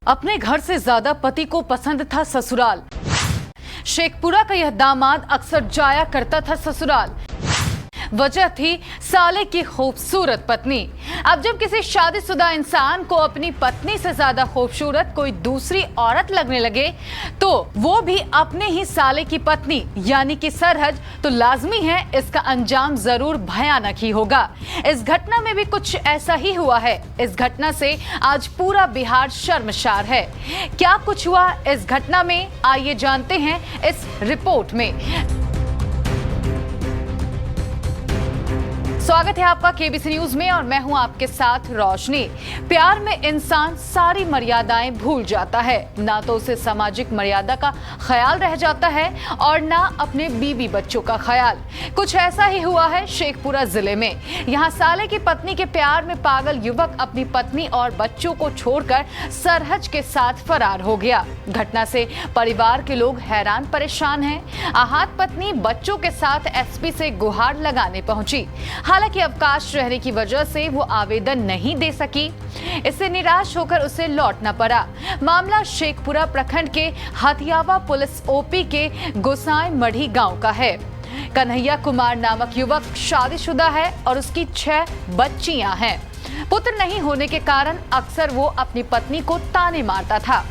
अपने घर से ज्यादा पति को पसंद था ससुराल। शेखपुरा का यह दामाद अक्सर जाया करता था ससुराल। वजह थी साले की खूबसूरत पत्नी। अब जब किसी शादीशुदा इंसान को अपनी पत्नी से ज्यादा खूबसूरत कोई दूसरी औरत लगने लगे, तो वो भी अपने ही साले की पत्नी यानी कि सरहज, तो लाजमी है इसका अंजाम जरूर भयानक ही होगा। इस घटना में भी कुछ ऐसा ही हुआ है। इस घटना से आज पूरा बिहार शर्मसार है। क्या कुछ हुआ इस घटना में, आइए जानते हैं इस रिपोर्ट में। स्वागत है आपका केबीसी न्यूज में और मैं हूं आपके साथ रोशनी। प्यार में इंसान सारी मर्यादाएं भूल जाता है। ना तो उसे सामाजिक मर्यादा का ख्याल रह जाता है और ना अपने बीवी बच्चों का ख्याल। कुछ ऐसा ही हुआ है शेखपुरा जिले में। यहां साले की पत्नी के प्यार में पागल युवक अपनी पत्नी और बच्चों को छोड़कर सरहज के साथ फरार हो गया। घटना से परिवार के लोग हैरान परेशान हैं। आहत पत्नी बच्चों के साथ एसपी से गुहार लगाने पहुंची। हालांकि अवकाश रहने की वजह से वो आवेदन नहीं दे सकी। इससे निराश होकर उसे लौटना पड़ा। मामला शेखपुरा प्रखंड के हथियावा पुलिस ओपी के गोसाई मढ़ी गांव का है। कन्हैया कुमार नामक युवक शादीशुदा है और उसकी 6 बच्चियां हैं। पुत्र नहीं होने के कारण अक्सर वो अपनी पत्नी को ताने मारता था।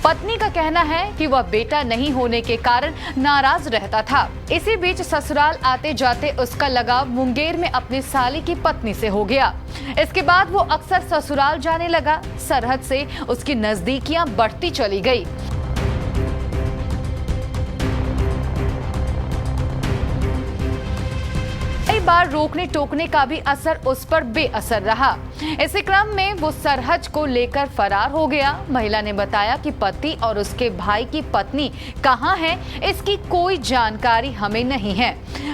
पत्नी का कहना है कि वह बेटा नहीं होने के कारण नाराज रहता था। इसी बीच ससुराल आते जाते उसका लगाव मुंगेर में अपनी साली की पत्नी से हो गया। इसके बाद वो अक्सर ससुराल जाने लगा। सरहद से उसकी नजदीकियां बढ़ती चली गई। कई बार रोकने टोकने का भी असर उस पर बेअसर रहा। इसी क्रम में वो सरहज को लेकर फरार हो गया। महिला ने बताया कि पति और उसके भाई की पत्नी कहां है, इसकी कोई जानकारी हमें नहीं है।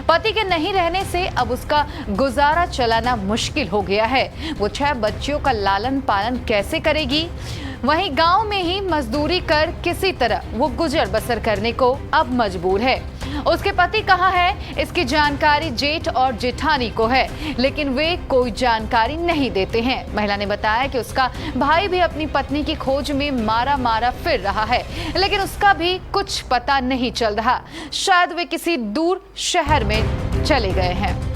पति के नहीं रहने से अब उसका गुजारा चलाना मुश्किल हो गया है। वो 6 बच्चियों का लालन पालन कैसे करेगी? वहीं गांव में ही मजदूरी कर किसी तरह वो गुजर बसर करने को अब मजबूर है। उसके पति कहाँ है, इसकी जानकारी जेठ और जेठानी को है, लेकिन वे कोई जानकारी नहीं देते हैं। महिला ने बताया कि उसका भाई भी अपनी पत्नी की खोज में मारा फिर रहा है, लेकिन उसका भी कुछ पता नहीं चल रहा। शायद वे किसी दूर शहर में चले गए हैं।